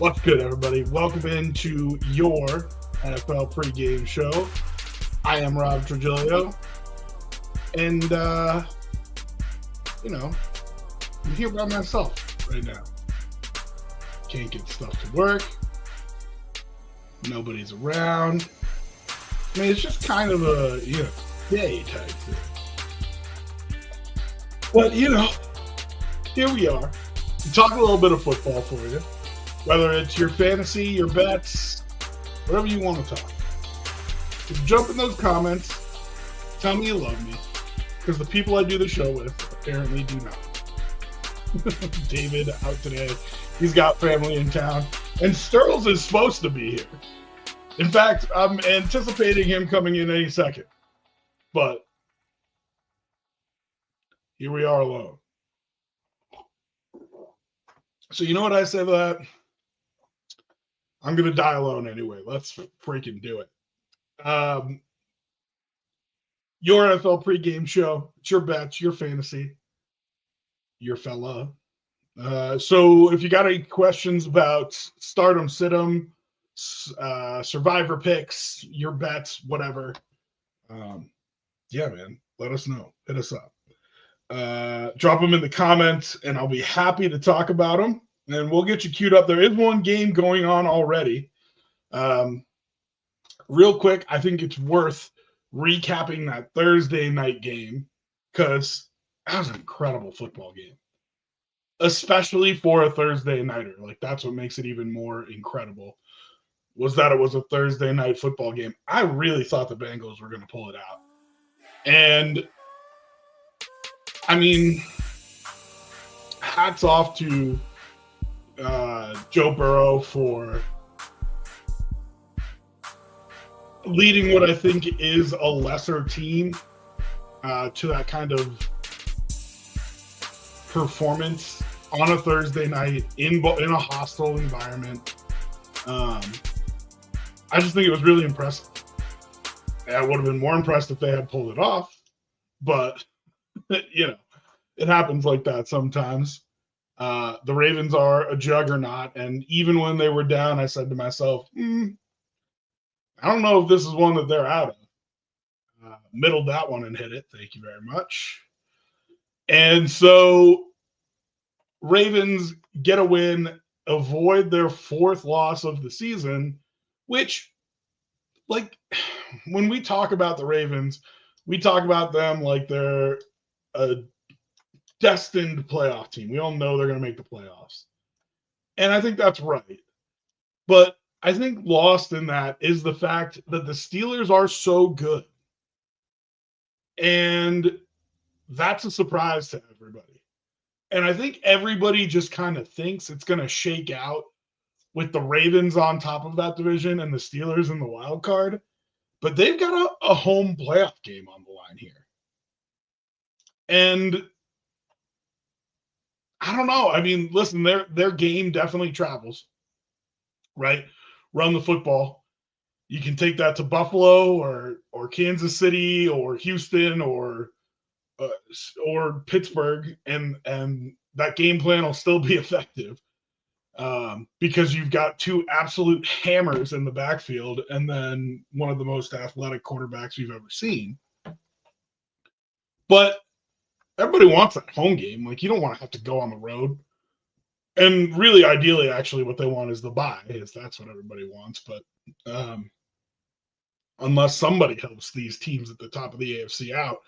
What's good, everybody? Welcome into your NFL pregame show. I am Rob Trujillo, and I'm here by myself right now. Can't get stuff to work. Nobody's around. I mean, it's just kind of a day type thing. But here we are. Talk a little bit of football for you. Whether it's your fantasy, your bets, whatever you want to talk. Just jump in those comments. Tell me you love me. Because the people I do the show with apparently do not. David out today. He's got family in town. And Sterls is supposed to be here. In fact, I'm anticipating him coming in any second. But here we are alone. So you know what I say to that? I'm going to die alone anyway. Let's freaking do it. Your NFL pregame show. It's your bets, your fantasy, your fella. So if you got any questions about stardom, situm, survivor picks, your bets, whatever, yeah, man, let us know. Hit us up. Drop them in the comments, and I'll be happy to talk about them. And we'll get you queued up. There is one game going on already. Real quick, I think it's worth recapping that Thursday night game because that was an incredible football game, especially for a Thursday nighter. Like, that's what makes it even more incredible, was that it was a Thursday night football game. I really thought the Bengals were going to pull it out. And, I mean, hats off to Joe Burrow for leading what I think is a lesser team to that kind of performance on a Thursday night in a hostile environment. I just think it was really impressive. I would have been more impressed if they had pulled it off, but it happens like that sometimes. The Ravens are a juggernaut, and even when they were down, I said to myself, I don't know if this is one that they're out of. Middled that one and hit it. Thank you very much. And so Ravens get a win, avoid their fourth loss of the season, which, like, when we talk about the Ravens, we talk about them like they're a destined playoff team. We all know they're going to make the playoffs. And I think that's right. But I think lost in that is the fact that the Steelers are so good. And that's a surprise to everybody. And I think everybody just kind of thinks it's going to shake out with the Ravens on top of that division and the Steelers in the wild card. But they've got a home playoff game on the line here. And I don't know. I mean, listen, their game definitely travels, right? Run the football. You can take that to Buffalo or Kansas City or Houston or Pittsburgh, and that game plan will still be effective because you've got two absolute hammers in the backfield and then one of the most athletic quarterbacks we've ever seen. But everybody wants that home game. Like, you don't want to have to go on the road. And really, ideally, actually, what they want is the bye. That's what everybody wants. But unless somebody helps these teams at the top of the AFC out,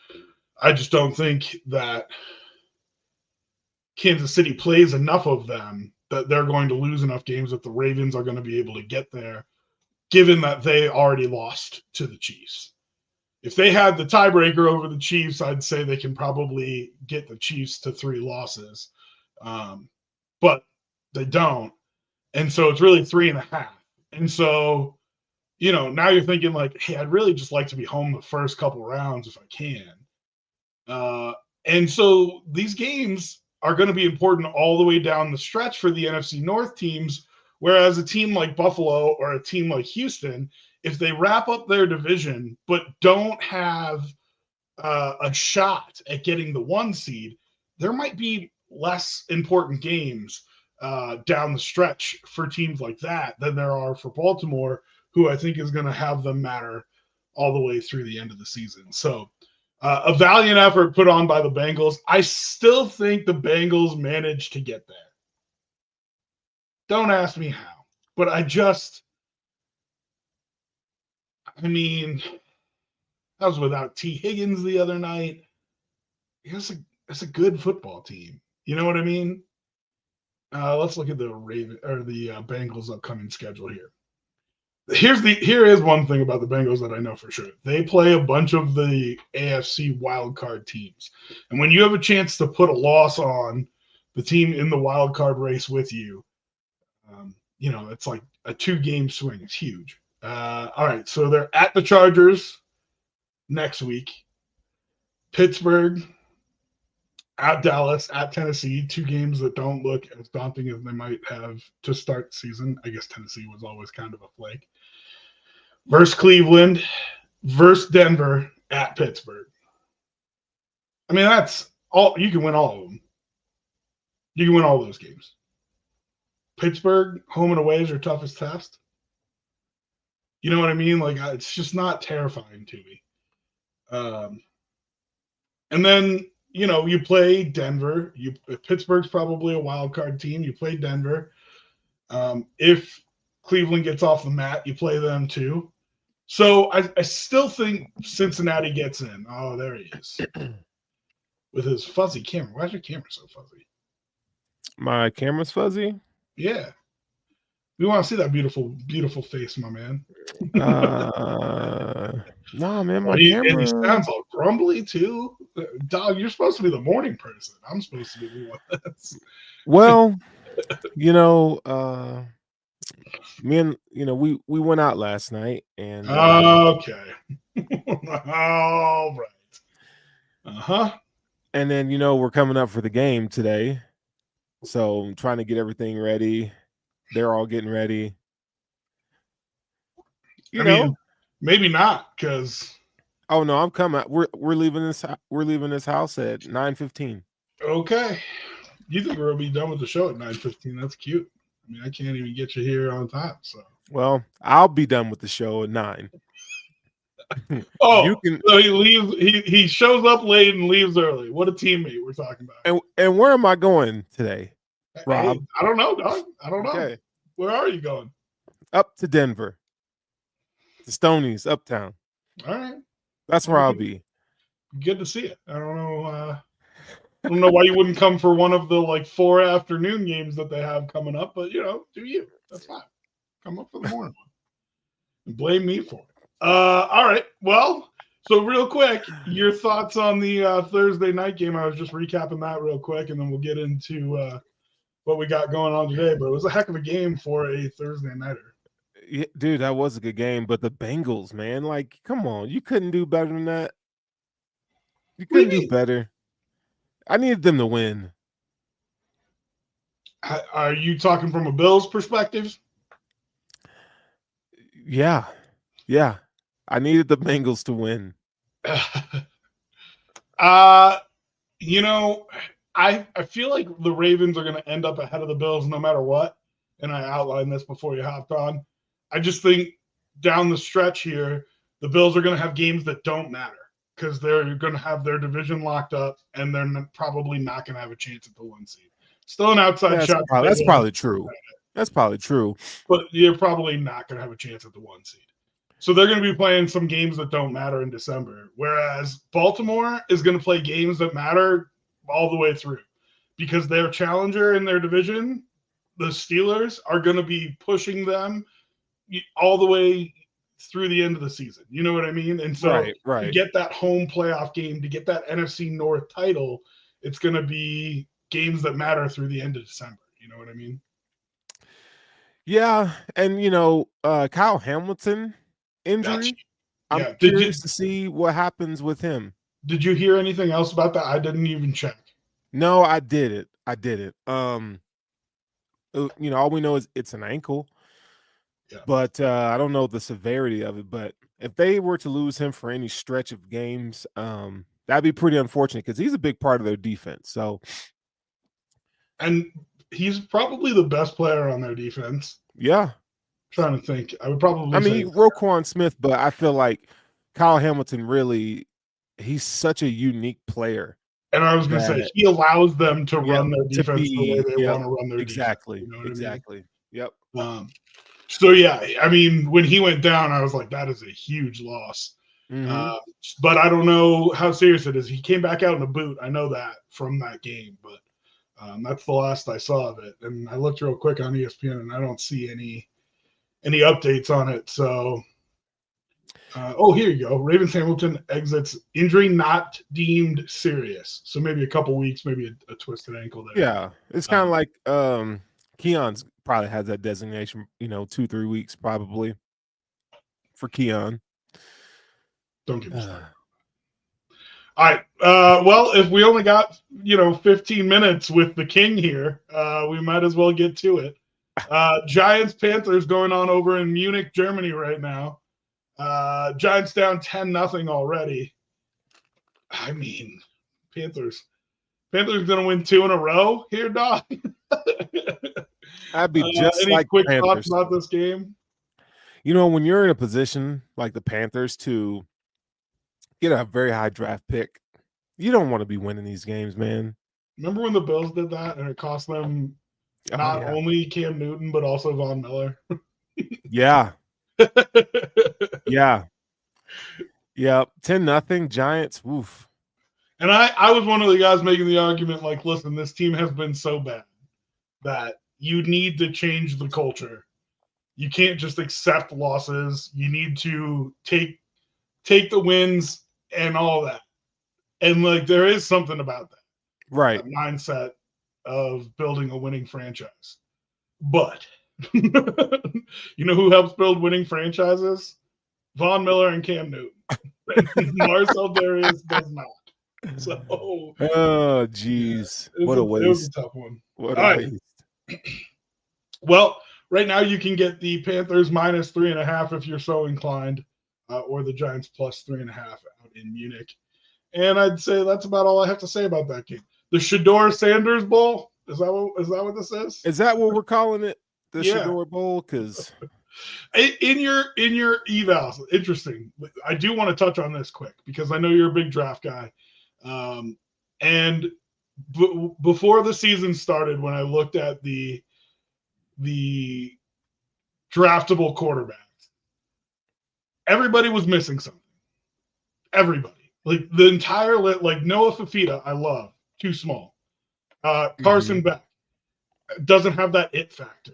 I just don't think that Kansas City plays enough of them that they're going to lose enough games that the Ravens are going to be able to get there, given that they already lost to the Chiefs. If they had the tiebreaker over the Chiefs, I'd say they can probably get the Chiefs to 3 losses. But they don't. And so it's really 3.5. And so, now you're thinking like, hey, I'd really just like to be home the first couple rounds if I can. And so these games are going to be important all the way down the stretch for the NFC North teams, whereas a team like Buffalo or a team like Houston, if they wrap up their division but don't have a shot at getting the 1 seed, there might be less important games down the stretch for teams like that than there are for Baltimore, who I think is going to have them matter all the way through the end of the season. So a valiant effort put on by the Bengals. I still think the Bengals managed to get there. Don't ask me how, but I mean, I was without T. Higgins the other night. It's a good football team. You know what I mean? Let's look at the Bengals' upcoming schedule here. Here is one thing about the Bengals that I know for sure. They play a bunch of the AFC wildcard teams. And when you have a chance to put a loss on the team in the wildcard race with you, it's like a 2-game swing. It's huge. All right, so they're at the Chargers next week. Pittsburgh, at Dallas, at Tennessee, 2 games that don't look as daunting as they might have to start the season. I guess Tennessee was always kind of a flake. Versus Cleveland, versus Denver, at Pittsburgh. I mean, that's all. You can win all of them. You can win all those games. Pittsburgh, home and away is your toughest test. You know what I mean? Like, it's just not terrifying to me. And then, you play Denver. Pittsburgh's probably a wild card team. You play Denver. If Cleveland gets off the mat, you play them too. So I still think Cincinnati gets in. Oh, there he is. With his fuzzy camera. Why is your camera so fuzzy? My camera's fuzzy? Yeah. We want to see that beautiful, beautiful face, my man. No, man, my camera. And he sounds all grumbly too. Dog, you're supposed to be the morning person. I'm supposed to be the one that's. Well, me and we went out last night and okay. All right. Uh-huh. And then we're coming up for the game today. So I'm trying to get everything ready. They're all getting ready. I mean, maybe not, because oh no, I'm coming. We're leaving this house at 9:15. Okay. You think we'll be done with the show at 9:15? That's cute. I mean, I can't even get you here on time. So well, I'll be done with the show at 9. So he leaves. He shows up late and leaves early. What a teammate we're talking about. And where am I going today, Rob? Hey, I don't know, dog. I don't know. Okay. Where are you going? Up to Denver. The Stonies, uptown. All right. That's where I'll be. Good to see it. I don't know why you wouldn't come for one of the 4 afternoon games that they have coming up, but do you? That's fine. Come up for the morning one. And blame me for it. All right. Well, so real quick, your thoughts on the Thursday night game. I was just recapping that real quick, and then we'll get into what we got going on today. But it was a heck of a game for a Thursday nighter. Yeah, dude, that was a good game. But the Bengals, man, come on, you couldn't do better than that. You couldn't do better. I needed them to win. Are you talking from a Bills perspective? Yeah. I needed the Bengals to win. I feel like the Ravens are going to end up ahead of the Bills no matter what. And I outlined this before you hopped on. I just think down the stretch here, the Bills are going to have games that don't matter because they're going to have their division locked up and they're probably not going to have a chance at the 1 seed. Still an outside shot. That's probably true. That's probably true. But you're probably not going to have a chance at the 1 seed. So they're going to be playing some games that don't matter in December, whereas Baltimore is going to play games that matter all the way through because their challenger in their division, the Steelers, are going to be pushing them all the way through the end of the season. You know what I mean? And so right. to get that home playoff game, to get that NFC North title, it's going to be games that matter through the end of December. You know what I mean? Yeah. And, Kyle Hamilton injury, I'm curious to see what happens with him. Did you hear anything else about that? I didn't even check. No, I did it. All we know is it's an ankle. Yeah. But I don't know the severity of it. But if they were to lose him for any stretch of games, that'd be pretty unfortunate because he's a big part of their defense. So, and he's probably the best player on their defense. Yeah. Trying to think. I would probably say Roquan Smith, but I feel like Kyle Hamilton really, he's such a unique player. And I was going to say, he allows them to run their defense the way they want to run their exactly, defense. You know what exactly. I mean? Yep. So, yeah, I mean, when he went down, I was like, that is a huge loss. But I don't know how serious it is. He came back out in a boot. I know that from that game, but that's the last I saw of it. And I looked real quick on ESPN, and I don't see any updates on it. So, here you go. Ravens Hamilton exits injury not deemed serious. So maybe a couple weeks, maybe a twisted ankle there. Yeah, it's kind of like Keon's probably has that designation. 2-3 weeks probably for Keon. Don't get me started. All right. Well, if we only got 15 minutes with the king here, we might as well get to it. Giants Panthers going on over in Munich, Germany right now. Giants down 10-0 already. I mean, Panthers going to win 2 in a row here, Doc. I'd be just any like quick Panthers. thoughts about this game? When you're in a position like the Panthers to get a very high draft pick, you don't want to be winning these games, man. Remember when the Bills did that and it cost them not only Cam Newton but also Von Miller? Yeah. Yeah. 10-0 Giants. Woof. And I was one of the guys making the argument like, listen, this team has been so bad that you need to change the culture. You can't just accept losses. You need to take the wins and all that. And like there is something about that. Right. That mindset of building a winning franchise. But you know who helps build winning franchises? Von Miller and Cam Newton. Marcel Darius does not. So, oh, geez. What a waste. It was a tough one. What a waste. Well, right now you can get the Panthers minus 3.5 if you're so inclined, or the Giants plus 3.5 out in Munich. And I'd say that's about all I have to say about that game. The Shador Sanders Bowl. Is that what this is? Is that what we're calling it? The Shador Bowl? Because in your evals, interesting. I do want to touch on this quick because I know you're a big draft guy. And before the season started, when I looked at the draftable quarterbacks, everybody was missing something. Everybody. Like the entire like Noah Fafita, I love, too small. Carson Beck doesn't have that it factor.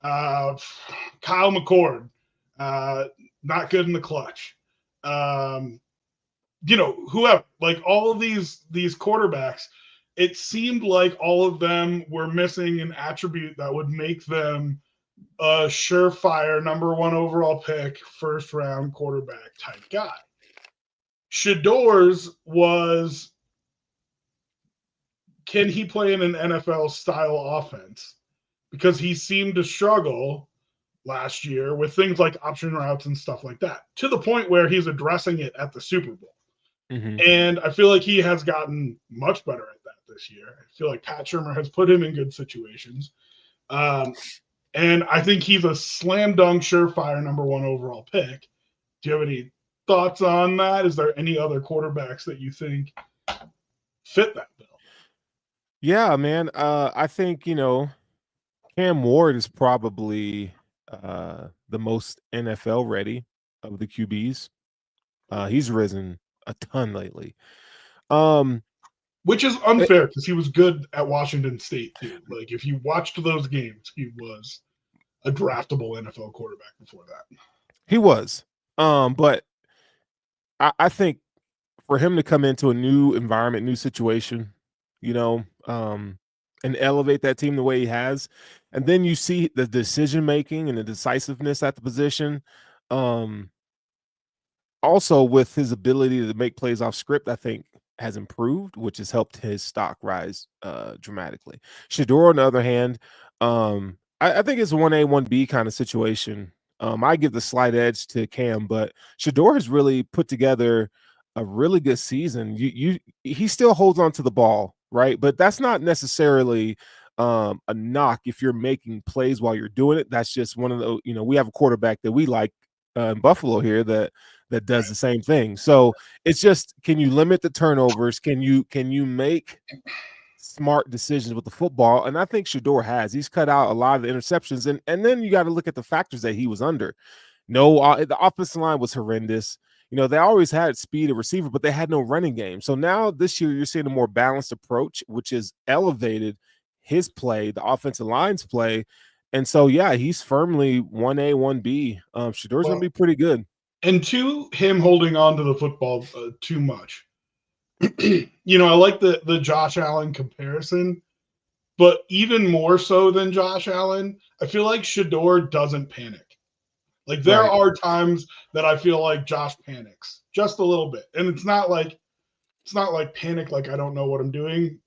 Kyle McCord, not good in the clutch. Whoever, like all of these quarterbacks, it seemed like all of them were missing an attribute that would make them a surefire number 1 overall pick, first round quarterback type guy. Shador's was, can he play in an NFL style offense? Because he seemed to struggle last year with things like option routes and stuff like that, to the point where he's addressing it at the Super Bowl. And I feel like he has gotten much better at that this year. I feel like Pat Shurmur has put him in good situations. And I think he's a slam dunk, surefire number 1 overall pick. Do you have any thoughts on that? Is there any other quarterbacks that you think fit that bill? Yeah, man. I think, Cam Ward is probably the most NFL ready of the QBs. He's risen a ton lately. Which is unfair because he was good at Washington State too. Like if you watched those games, he was a draftable NFL quarterback before that. He was. But I think for him to come into a new environment, new situation, and elevate that team the way he has, and then you see the decision making and the decisiveness at the position. Also, with his ability to make plays off script, I think has improved, which has helped his stock rise dramatically. Shador, on the other hand, I think it's a 1A, 1B kind of situation. I give the slight edge to Cam, but Shador has really put together a really good season. He still holds on to the ball, right? But that's not necessarily a knock if you're making plays while you're doing it. That's just one of the, we have a quarterback that we like in Buffalo here that does the same thing. So it's just, can you limit the turnovers? Can you make smart decisions with the football? And I think Shador has. He's cut out a lot of the interceptions, and then you got to look at the factors that he was under. No, the offensive line was horrendous. They always had speed at receiver, but they had no running game. So now this year you're seeing a more balanced approach, which has elevated his play, the offensive line's play. And so, yeah, he's firmly 1A, 1B. Shador's going to be pretty good. And two, him holding on to the football too much. I like the Josh Allen comparison, but even more so than Josh Allen, I feel like Shador doesn't panic. Like there are times that I feel like Josh panics just a little bit, and it's not like panic like I don't know what I'm doing.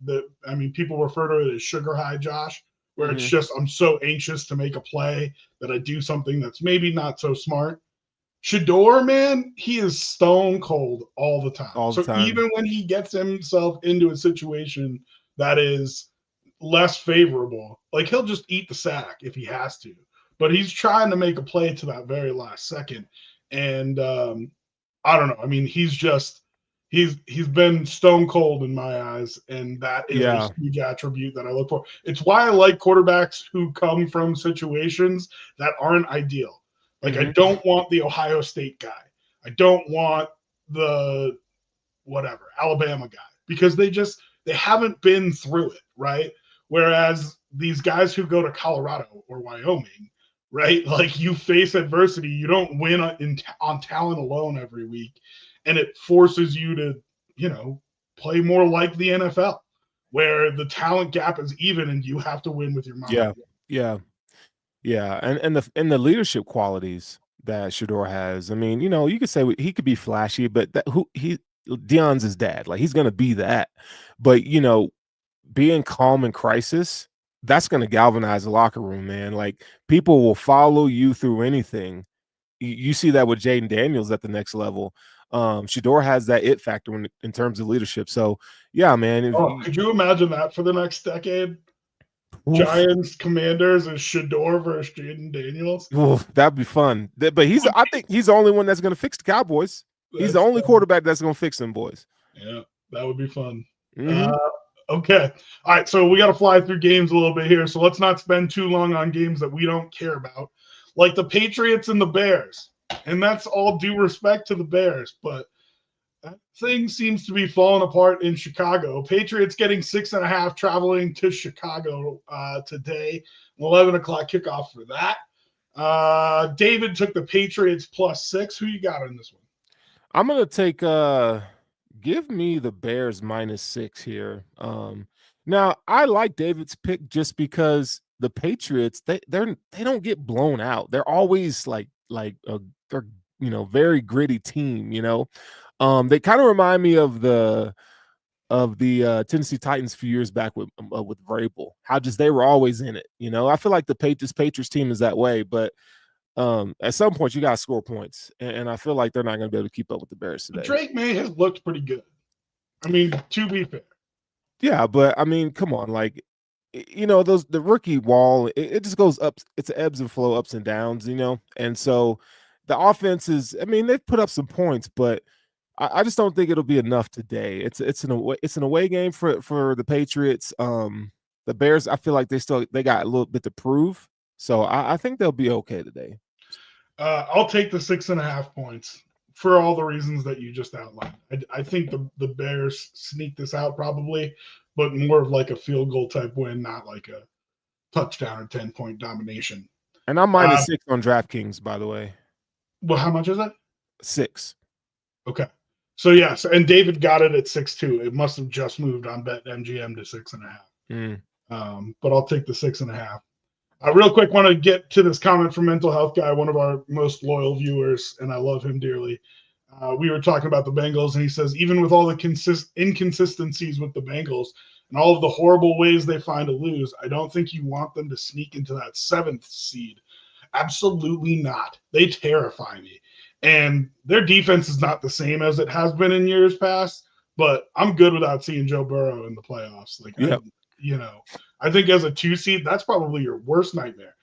People refer to it as sugar high Josh, where it's just I'm so anxious to make a play that I do something that's maybe not so smart. Shador, man, he is stone cold all the time. So even when he gets himself into a situation that is less favorable, like he'll just eat the sack if he has to. But he's trying to make a play to that very last second. And I don't know. I mean, he's been stone cold in my eyes, and that is a huge attribute that I look for. It's why I like quarterbacks who come from situations that aren't ideal. Like I don't want the Ohio State guy. I don't want the Alabama guy, because they haven't been through it, right? Whereas these guys who go to Colorado or Wyoming, right? Like you face adversity, you don't win on talent alone every week, and it forces you to, play more like the NFL, where the talent gap is even and you have to win with your mind. Yeah, and the leadership qualities that Shador has. I mean, you could say he could be flashy, but Deion's his dad. Like he's gonna be that. But being calm in crisis, that's gonna galvanize the locker room, man. Like people will follow you through anything. You see that with Jaden Daniels at the next level. Shador has that it factor in terms of leadership. So yeah, man. Could you imagine that for the next decade? Giants, Commanders, and Shador versus Jaden Daniels. That'd be fun. But I think he's the only one that's going to fix the Cowboys. He's the only quarterback that's going to fix them boys. Yeah, that would be fun. Okay. All right. So we got to fly through games a little bit here. So let's not spend too long on games that we don't care about, like the Patriots and the Bears. And that's all due respect to the Bears, but that thing seems to be falling apart in Chicago. Patriots getting 6.5, traveling to Chicago today. 11 o'clock kickoff for that. David took the Patriots +6. Who you got on this one? I'm gonna take give me the Bears -6 here. Now I like David's pick just because the Patriots they don't get blown out. They're always they're very gritty team. They kind of remind me of the Tennessee Titans a few years back with Vrabel. How just they were always in it. I feel like the Patriots team is that way, but at some point you got to score points, and I feel like they're not going to be able to keep up with the Bears today. Drake May has looked pretty good. I mean, to be fair. Yeah, but I mean, come on, the rookie wall, it just goes up. It's an ebbs and flow, ups and downs, and so the offense is. I mean, they've put up some points, but I just don't think it'll be enough today. It's an away game for the Patriots. The Bears, I feel like they got a little bit to prove, so I think they'll be okay today. I'll take the 6.5 points for all the reasons that you just outlined. I think the Bears sneak this out probably, but more of like a field goal type win, not like a touchdown or 10-point domination. And I'm -6 on DraftKings, by the way. Well, how much is it? 6. Okay. So yes, and David got it at 6.2. It must have just moved on BetMGM to 6.5. But I'll take the 6.5. Real quick, want to get to this comment from Mental Health Guy, one of our most loyal viewers, and I love him dearly. We were talking about the Bengals, and he says, even with all the inconsistencies with the Bengals and all of the horrible ways they find to lose, I don't think you want them to sneak into that 7th seed. Absolutely not. They terrify me. And their defense is not the same as it has been in years past, but I'm good without seeing Joe Burrow in the playoffs. I think as a 2 seed, that's probably your worst nightmare.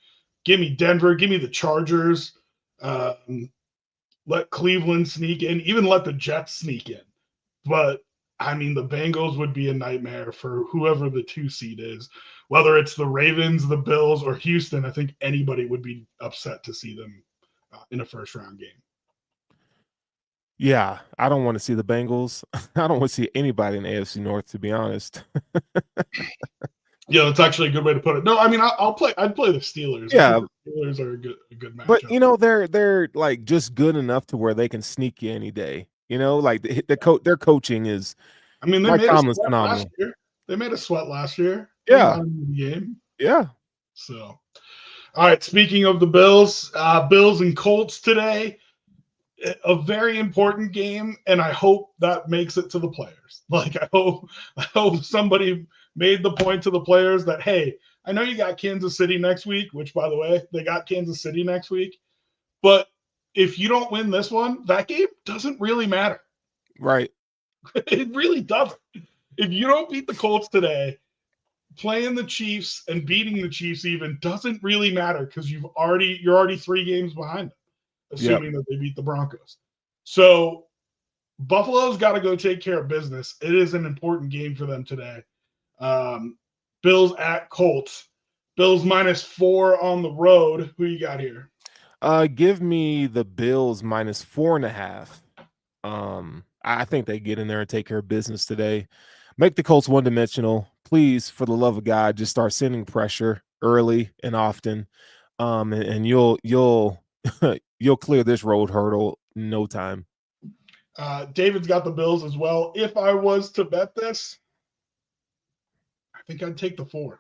Give me Denver, give me the Chargers, let Cleveland sneak in, even let the Jets sneak in. But I mean, the Bengals would be a nightmare for whoever the 2 seed is, whether it's the Ravens, the Bills, or Houston. I think anybody would be upset to see them in a first round game. Yeah, I don't want to see the Bengals. I don't want to see anybody in the AFC North, to be honest. Yeah, that's actually a good way to put it. No, I mean, I'd play the Steelers. Yeah, I think the Steelers are a good matchup. But they're like just good enough to where they can sneak you any day. Like their coaching is. I mean, they Mike made Tomlin's a sweat phenomenal. last year. They made a sweat last year. Yeah, in the game. Yeah. So, all right. Speaking of the Bills, Bills and Colts today. A very important game, and I hope that makes it to the players. Like I hope somebody made the point to the players that, hey, I know you got Kansas City next week, which by the way, they got Kansas City next week. But if you don't win this one, that game doesn't really matter. Right. It really doesn't. If you don't beat the Colts today, playing the Chiefs and beating the Chiefs even doesn't really matter because you're already 3 games behind them, assuming that they beat the Broncos. So Buffalo's got to go take care of business. It is an important game for them today. Bills at Colts. Bills -4 on the road. Who you got here? Give me the Bills -4.5. I think they get in there and take care of business today. Make the Colts one-dimensional. Please, for the love of God, just start sending pressure early and often. And you'll you'll clear this road hurdle in no time. David's got the Bills as well. If I was to bet this, I think I'd take the 4.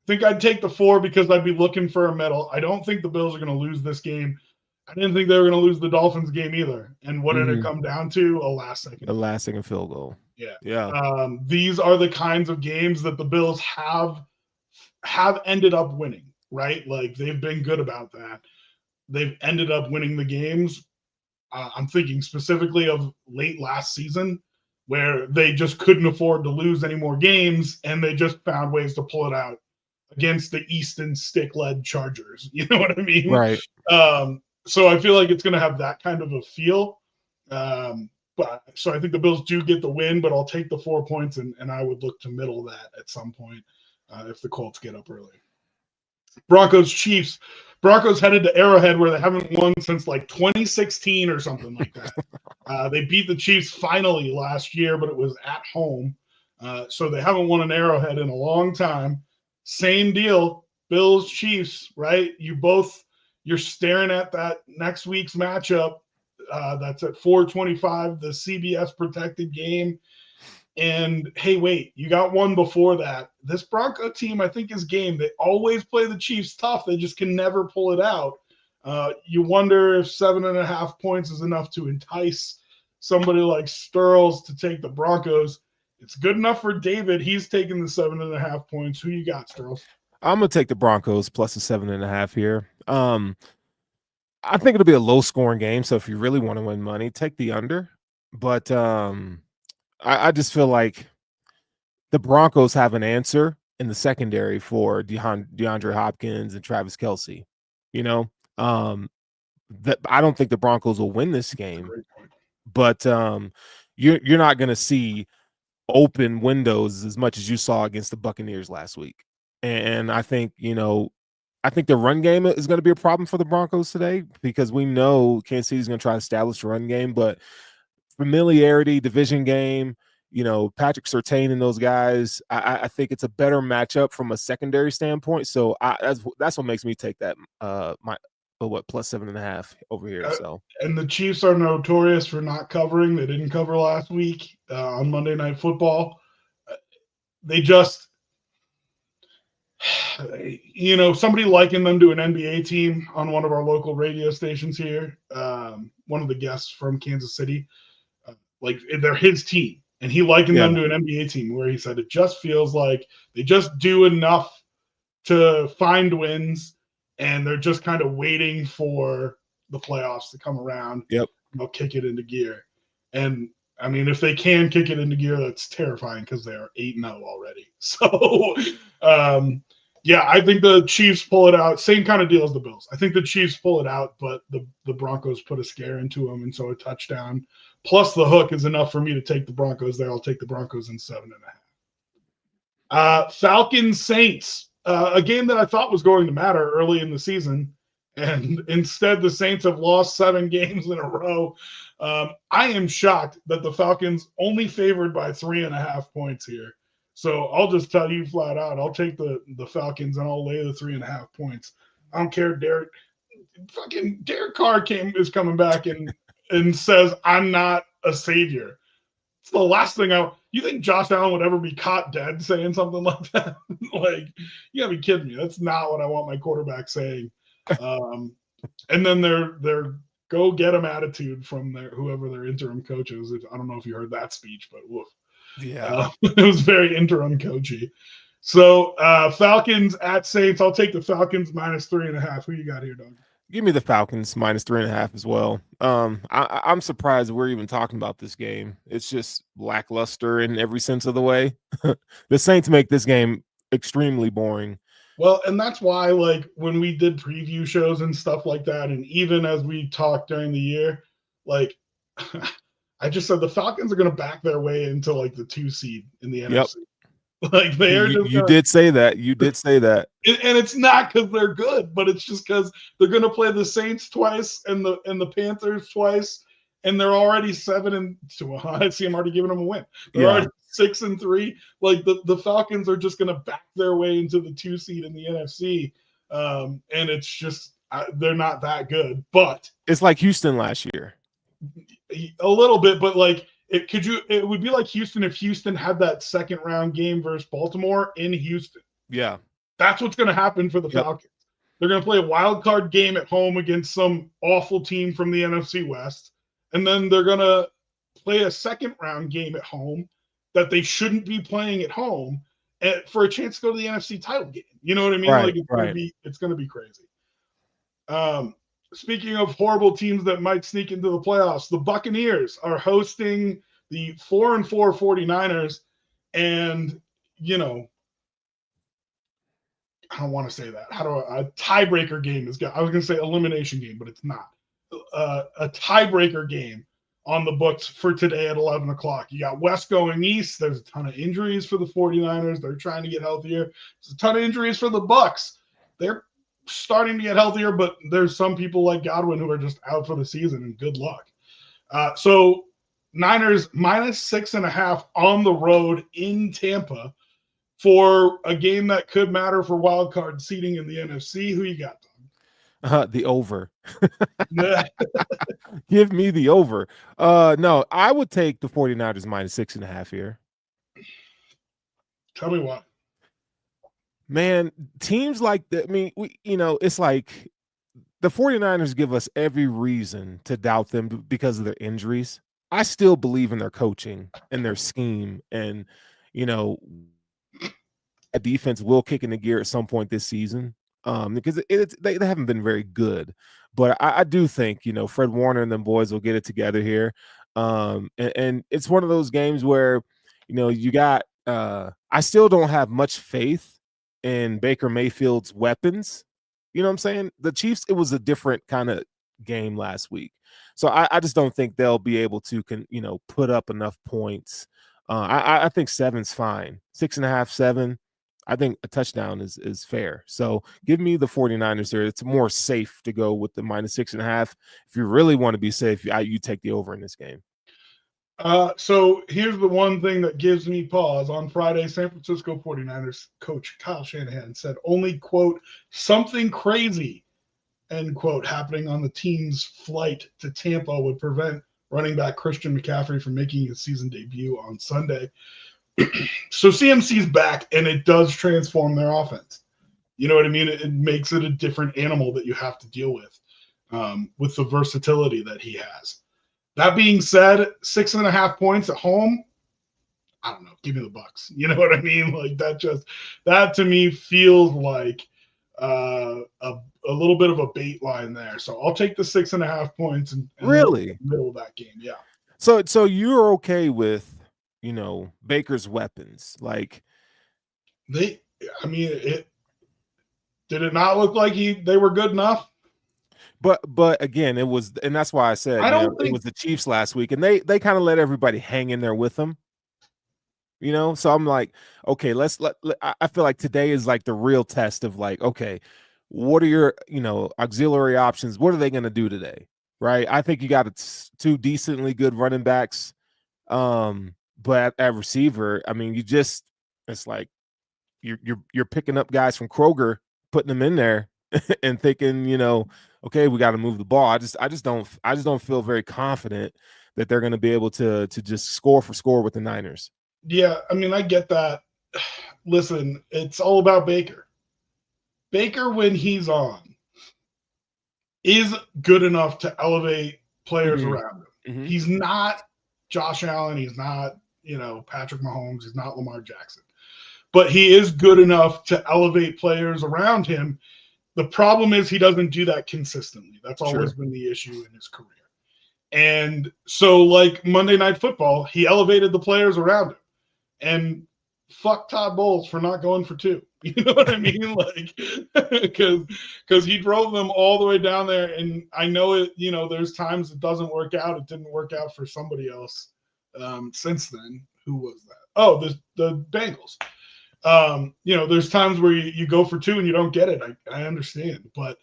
Because I'd be looking for a medal. I don't think the Bills are going to lose this game. I didn't think they were going to lose the Dolphins game either. And what did it come down to? A last second field goal. Yeah. These are the kinds of games that the Bills have ended up winning, right? Like they've been good about that. They've ended up winning the games. I'm thinking specifically of late last season where they just couldn't afford to lose any more games and they just found ways to pull it out against the Easton stick-led Chargers. You know what I mean? Right. So I feel like it's going to have that kind of a feel. So I think the Bills do get the win, but I'll take the 4 points and I would look to middle that at some point if the Colts get up early. Broncos Chiefs. Broncos headed to Arrowhead where they haven't won since like 2016 or something like that. They beat the Chiefs finally last year, but it was at home. So they haven't won an Arrowhead in a long time. Same deal. Bills Chiefs, right? You're staring at that next week's matchup. That's at 4:25, the CBS protected game. And hey, wait, you got one before that. This Bronco team, I think, is game. They always play the Chiefs tough. They just can never pull it out. You wonder if 7.5 points is enough to entice somebody like Sterles to take the Broncos. It's good enough for David. He's taking the 7.5 points. Who you got, Sterles? I'm gonna take the Broncos plus the 7.5 here. I think it'll be a low scoring game. So if you really want to win money, take the under. But I just feel like the Broncos have an answer in the secondary for DeAndre Hopkins and Travis Kelce. That I don't think the Broncos will win this game, but you're not going to see open windows as much as you saw against the Buccaneers last week. And I think the run game is going to be a problem for the Broncos today because we know Kansas City is going to try to establish a run game, but familiarity, division game, Patrick Surtain and those guys, I think it's a better matchup from a secondary standpoint. So that's what makes me take that plus 7.5 over here. So and the Chiefs are notorious for not covering. They didn't cover last week on Monday Night Football. They just, somebody likened them to an NBA team on one of our local radio stations here. One of the guests from Kansas City, like they're his team. And he likened them to an NBA team where he said it just feels like they just do enough to find wins and they're just kind of waiting for the playoffs to come around. Yep. They'll kick it into gear. And I mean, if they can kick it into gear, that's terrifying because they are 8-0 already. So, yeah, I think the Chiefs pull it out. Same kind of deal as the Bills. I think the Chiefs pull it out, but the Broncos put a scare into them, and so a touchdown plus the hook is enough for me to take the Broncos there. I'll take the Broncos in 7.5. Falcons Saints, a game that I thought was going to matter early in the season, and instead the Saints have lost 7 games in a row. I am shocked that the Falcons only favored by 3.5 points here. So I'll just tell you flat out, I'll take the Falcons and I'll lay the 3.5 points. I don't care, Derek. Fucking Derek Carr is coming back and says, I'm not a savior. It's the last thing you think Josh Allen would ever be caught dead saying something like that? Like, you gotta be kidding me. That's not what I want my quarterback saying. And then their go get them attitude from whoever their interim coach is. I don't know if you heard that speech, but woof. Yeah. It was very interim coachy. So Falcons at Saints. I'll take the Falcons minus 3.5. Who you got here, Doug? Give me the Falcons minus 3.5 as well. I'm surprised we're even talking about this game. It's just lackluster in every sense of the way. The Saints make this game extremely boring. Well, and that's why, like, when we did preview shows and stuff like that, and even as we talked during the year, like, I just said the Falcons are going to back their way into, like, the 2 seed in the NFC. Like, they are just you did say that. You did say that. And it's not because they're good, but it's just because they're going to play the Saints twice and the Panthers twice, and they're already 7-2. I see I'm already giving them a win. They're already 6-3. Like the Falcons are just going to back their way into the 2 seed in the NFC, and it's just they're not that good. But it's like Houston last year, a little bit. But like it would be like Houston if Houston had that second round game versus Baltimore in Houston. Yeah. That's what's going to happen for the Falcons. They're going to play a wild card game at home against some awful team from the NFC West. And then they're going to play a second round game at home that they shouldn't be playing at home for a chance to go to the NFC title game. You know what I mean? Right, like it's going to be crazy. Speaking of horrible teams that might sneak into the playoffs, the Buccaneers are hosting the 4-4 49ers. And, you know, I don't want to say that. A tiebreaker game is. I was going to say elimination game, but it's not. A tiebreaker game on the books for today at 11 o'clock. You got West going east. There's a ton of injuries for the 49ers. They're trying to get healthier. There's a ton of injuries for the Bucs. They're starting to get healthier, but there's some people like Godwin who are just out for the season, and good luck. So Niners minus 6.5 on the road in Tampa for a game that could matter for wild card seeding in the NFC. Who you got, Tom? The over. Give me the over. No, I would take the 49ers minus 6.5 here. Tell me why. Man, teams like that, I mean, it's like the 49ers give us every reason to doubt them because of their injuries. I still believe in their coaching and their scheme, and, a defense will kick into gear at some point this season, because they haven't been very good. But I do think, Fred Warner and them boys will get it together here. And it's one of those games where, you got I still don't have much faith in Baker Mayfield's weapons. You know what I'm saying? The Chiefs, it was a different kind of game last week. So I just don't think they'll be able to put up enough points. I think 7's fine. 6.5, 7. I think a touchdown is fair. So give me the 49ers here. It's more safe to go with the minus 6.5. If you really want to be safe, you take the over in this game. So here's the one thing that gives me pause. On Friday, San Francisco 49ers coach Kyle Shanahan said only, quote, something crazy, end quote, happening on the team's flight to Tampa would prevent running back Christian McCaffrey from making his season debut on Sunday. So CMC's back, and it does transform their offense. You know what I mean? It makes it a different animal that you have to deal with the versatility that he has. That being said, 6.5 points at home, I don't know. Give me the Bucs. You know what I mean? Like that to me feels like a little bit of a bait line there. So I'll take the 6.5 points and really middle of that game. Yeah. So you're okay with, Baker's weapons, like They, I mean, it did it not look like they were good enough? but again, it was, and that's why I said, I don't it think. was the Chiefs last week, and they kind of let everybody hang in there with them. So I'm like, okay, I feel like today is like the real test of like, okay, what are your, auxiliary options? What are they going to do today? Right. I think you got two decently good running backs. But at receiver, I mean, it's like you're picking up guys from Kroger, putting them in there and thinking, okay, we got to move the ball. I just don't feel very confident that they're going to be able to just score for score with the Niners. Yeah, I mean, I get that. Listen, it's all about Baker. Baker, when he's on, is good enough to elevate players Mhm. around him. Mhm. He's not Josh Allen. He's not, Patrick Mahomes. He's not Lamar Jackson. But he is good enough to elevate players around him. The problem is he doesn't do that consistently. That's always Sure. been the issue in his career. And so, like Monday Night Football, he elevated the players around him. And fuck Todd Bowles for not going for two. You know what I mean? Like, because he drove them all the way down there, and I know it. There's times it doesn't work out. It didn't work out for somebody else since then. Who was that? Oh, the Bengals. There's times where you go for two and you don't get it. I understand, but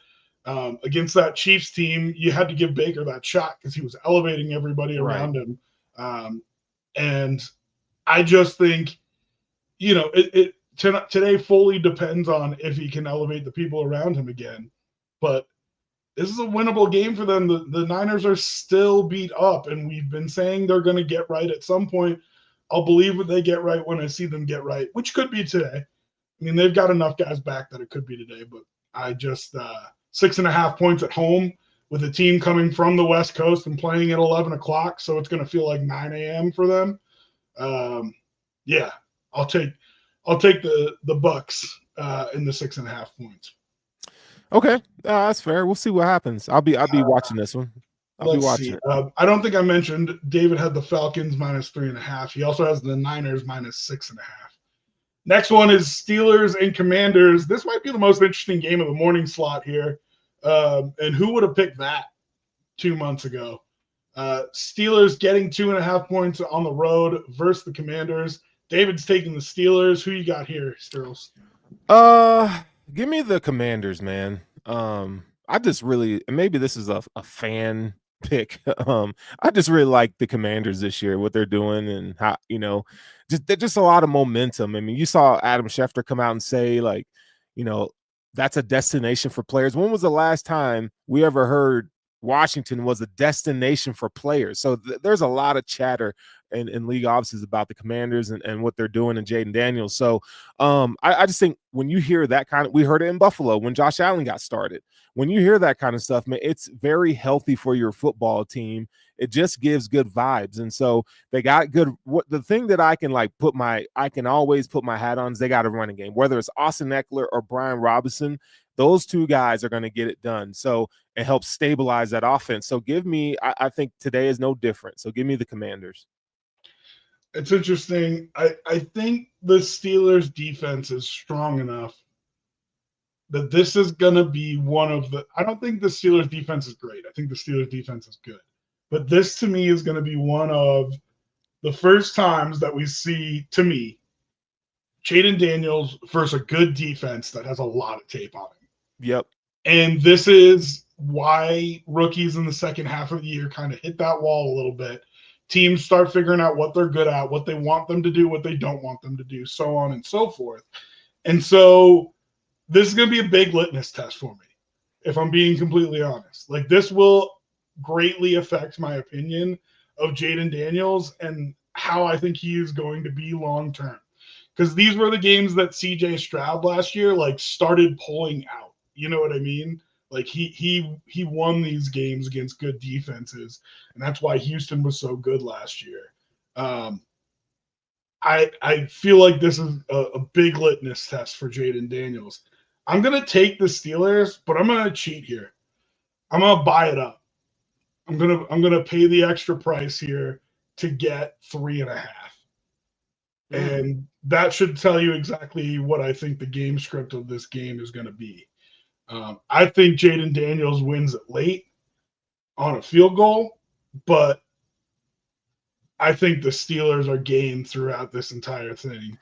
against that Chiefs team, you had to give Baker that shot because he was elevating everybody Right. around him, and I just think, today fully depends on if he can elevate the people around him again. But this is a winnable game for them. The Niners are still beat up, and we've been saying they're going to get right at some point. I'll believe what they get right when I see them get right, which could be today. I mean, they've got enough guys back that it could be today, but I just 6.5 points at home with a team coming from the West Coast and playing at 11 o'clock, so it's going to feel like 9 a.m. for them. Um, yeah, I'll take the Bucks in the 6.5 points. Okay, that's fair. We'll see what happens. I'll be watching this one. I'll be Let's watching see. it. I don't think I mentioned David had the Falcons -3.5. He also has the Niners -6.5. Next one is Steelers and Commanders. This might be the most interesting game of the morning slot here. And who would have picked that 2 months ago? Steelers getting 2.5 points on the road versus the Commanders. David's taking the Steelers. Who you got here, Stirls? Give me the Commanders, man. I just really, maybe this is a fan pick. I just really like the Commanders this year, what they're doing, and how just a lot of momentum. I mean, you saw Adam Schefter come out and say like, you know, that's a destination for players. When was the last time we ever heard Washington was a destination for players? So there's a lot of chatter in league offices about the Commanders and what they're doing and Jaden Daniels. So I just think when you hear that we heard it in Buffalo when Josh Allen got started. When you hear that kind of stuff, man, it's very healthy for your football team. It just gives good vibes. And so they got good. The thing that I can always put my hat on is they got a running game, whether it's Austin Eckler or Brian Robinson. Those two guys are going to get it done. So it helps stabilize that offense. So I think today is no different. So give me the Commanders. It's interesting. I think the Steelers defense is strong enough that this is going to be one of the. I don't think the Steelers defense is great. I think the Steelers defense is good. But this to me is going to be one of the first times that we see, to me, Jaden Daniels versus a good defense that has a lot of tape on him. Yep. And this is why rookies in the second half of the year kind of hit that wall a little bit. Teams start figuring out what they're good at, what they want them to do, what they don't want them to do, so on and so forth. And so this is going to be a big litmus test for me, if I'm being completely honest. Like, this will greatly affect my opinion of Jaden Daniels and how I think he is going to be long term. Because these were the games that CJ Stroud last year started pulling out. You know what I mean? Like he won these games against good defenses, and that's why Houston was so good last year. I feel like this is a big litmus test for Jaden Daniels. I'm gonna take the Steelers, but I'm gonna cheat here. I'm gonna buy it up. I'm gonna pay the extra price here to get 3.5. And that should tell you exactly what I think the game script of this game is going to be. I think Jaden Daniels wins it late on a field goal, but I think the Steelers are game throughout this entire thing.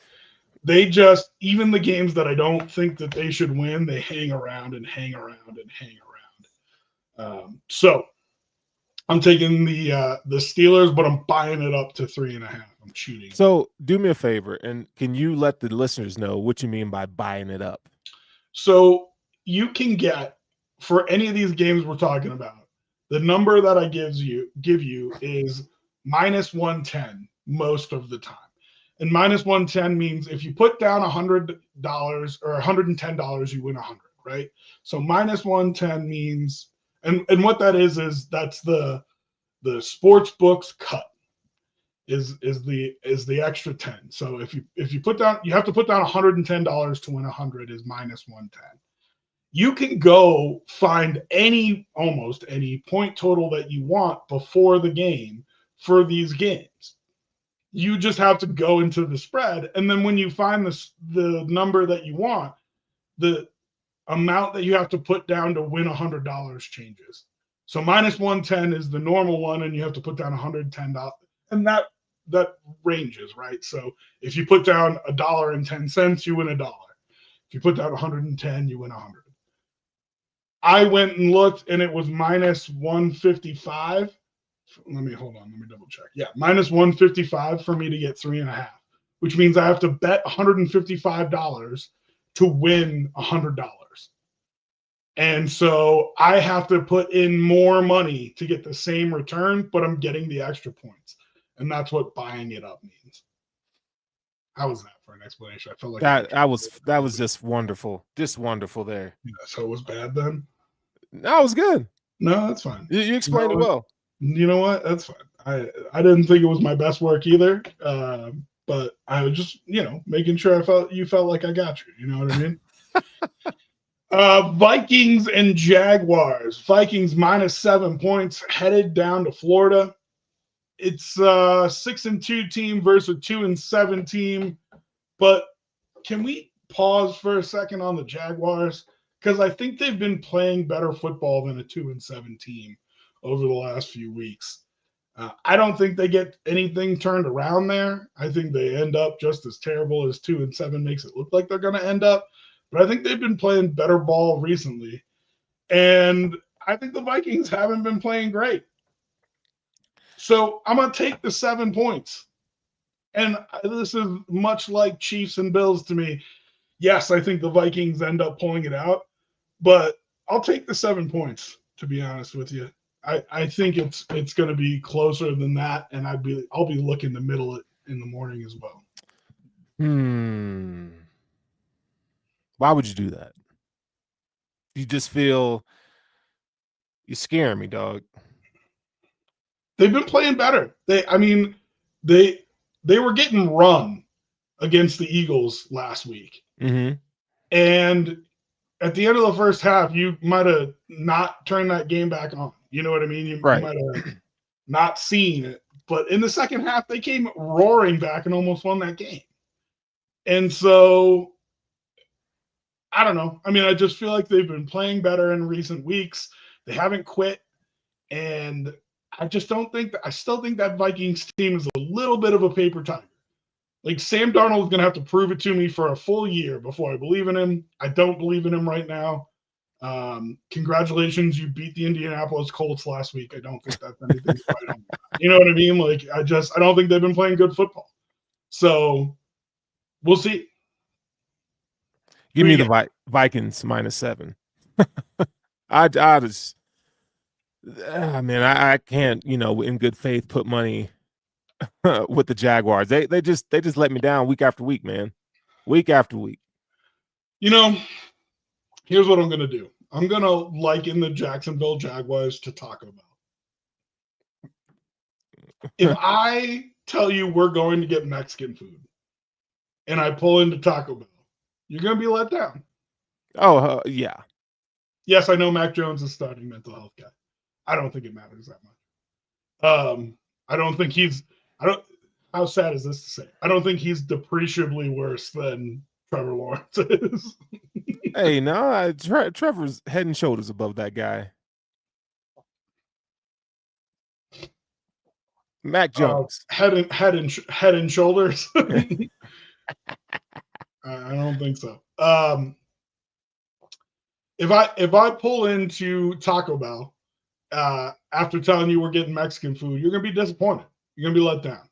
They just, even the games that I don't think that they should win, they hang around and hang around and hang around. So I'm taking the Steelers, but I'm buying it up to 3.5. I'm cheating. So do me a favor, and can you let the listeners know what you mean by buying it up? So you can get, for any of these games we're talking about, the number that I give you is minus 110 most of the time. And minus 110 means if you put down $100 or $110, you win 100, right? So minus 110 means, and what that is that's the sports books cut is the extra 10. So if you put down, you have to put down $110 to win 100 is minus 110. You can go find almost any point total that you want before the game for these games. You just have to go into the spread, and then when you find the number that you want, the amount that you have to put down to win $100 changes. So minus 110 is the normal one, and you have to put down $110, and that ranges, right? So if you put down $1.10, you win $1. If you put down 110, you win 100. I went and looked, and it was minus 155. Let me double check. Yeah, minus 155 for me to get 3.5, which means I have to bet $155 to win $100. And so I have to put in more money to get the same return, but I'm getting the extra points. And that's what buying it up means. How was that for an explanation? I felt like that was just wonderful. Just wonderful there. Yeah, so it was bad then? No, it was good. No, that's fine. You explained it well. You know what? That's fine. I didn't think it was my best work either, but I was just, making sure you felt like I got you. You know what I mean? Vikings and Jaguars. Vikings minus 7 points headed down to Florida. It's a 6-2 team versus a 2-7 team. But can we pause for a second on the Jaguars? Because I think they've been playing better football than a 2-7 team over the last few weeks. I don't think they get anything turned around there. I think they end up just as terrible as 2-7 makes it look like they're going to end up. But I think they've been playing better ball recently. And I think the Vikings haven't been playing great. So I'm going to take the 7 points. And this is much like Chiefs and Bills to me. Yes, I think the Vikings end up pulling it out. But I'll take the 7 points, to be honest with you. I think it's going to be closer than that, and I'll be looking to middle it in the morning as well. Why would you do that? You just feel you're scaring me, dog. They've been playing better. They were getting run against the Eagles last week, and at the end of the first half, you might have not turned that game back on. You know what I mean? You might have not seen it. But in the second half, they came roaring back and almost won that game. And so, I don't know. I mean, I just feel like they've been playing better in recent weeks. They haven't quit. And I still think that Vikings team is a little bit of a paper tiger. Like, Sam Darnold is going to have to prove it to me for a full year before I believe in him. I don't believe in him right now. Congratulations, you beat the Indianapolis Colts last week. I don't think that's anything to fight on. You know what I mean? Like, I don't think they've been playing good football. So we'll see. Give me the Vikings minus 7. I can't, in good faith put money with the Jaguars. They just let me down week after week, man. Week after week. Here's what I'm going to do. I'm going to liken the Jacksonville Jaguars to Taco Bell. If I tell you we're going to get Mexican food and I pull into Taco Bell, you're going to be let down. Oh, yeah. Yes, I know Mac Jones is starting mental health guy. I don't think it matters that much. I don't think he's I don't. How sad is this to say? I don't think he's depreciably worse than Trevor Lawrence is. Hey, no, Trevor's head and shoulders above that guy. Mac Jones. Head and shoulders. I don't think so. If I pull into Taco Bell after telling you we're getting Mexican food, you're gonna be disappointed. You're gonna be let down,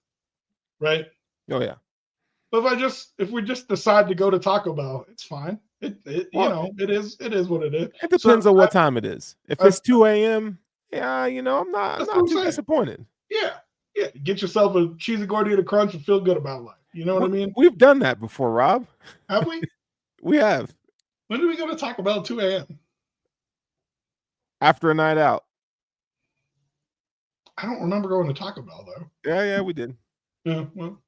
right? Oh yeah. But if we just decide to go to Taco Bell, it's fine. It it is what it is. It depends on what time it is. If it's 2 a.m., yeah, I'm not too disappointed. Yeah. Get yourself a cheesy gordita crunch and feel good about life. You know what I mean? We've done that before, Rob. Have we? We have. When did we go to Taco Bell at 2 a.m.? After a night out. I don't remember going to Taco Bell though. Yeah, we did. Yeah, well.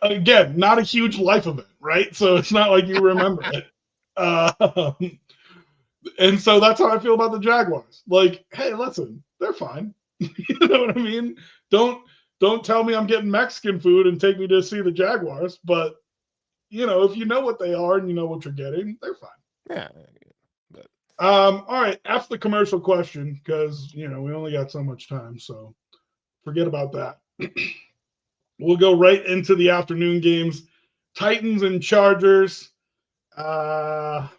Again, not a huge life event, right? So it's not like you remember it. And so that's how I feel about the Jaguars. Like, hey, listen, they're fine. You know what I mean? Don't tell me I'm getting Mexican food and take me to see the Jaguars. But if you know what they are and you know what you're getting, they're fine. Yeah. But, all right, F the commercial question because we only got so much time, so forget about that. We'll go right into the afternoon games. Titans and Chargers. God.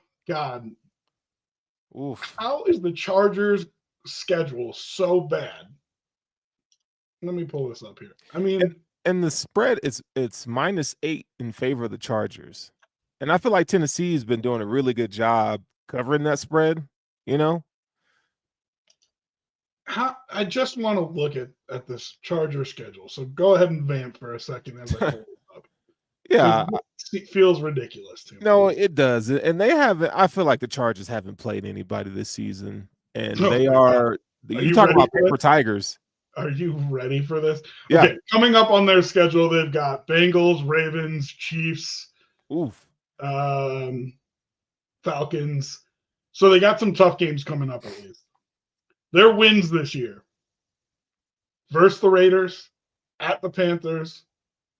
Oof. How is the Chargers schedule so bad? Let me pull this up here. I mean, and the spread it's -8 in favor of the Chargers. And I feel like Tennessee has been doing a really good job covering that spread, I just want to look at this Charger schedule. So go ahead and vamp for a second as I pull it up. Yeah. It feels ridiculous to me. No, it does. And they haven't, I feel like the Chargers haven't played anybody this season. And they are you talk about paper tigers. Are you ready for this? Yeah. Okay, coming up on their schedule, they've got Bengals, Ravens, Chiefs, Falcons. So they got some tough games coming up at least. Their wins this year versus the Raiders, at the Panthers,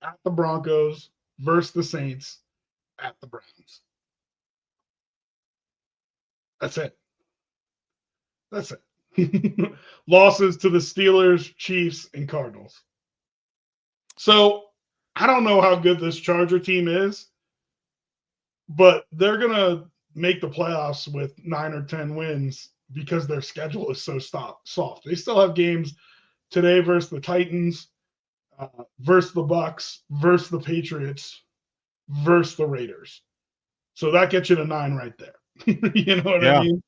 at the Broncos, versus the Saints, at the Browns. That's it. Losses to the Steelers, Chiefs, and Cardinals. So I don't know how good this Charger team is, but they're going to make the playoffs with 9 or 10 wins because their schedule is so soft. They still have games today versus the Titans, versus the Bucks, versus the Patriots, versus the Raiders. So that gets you to 9 right there. You know what I mean?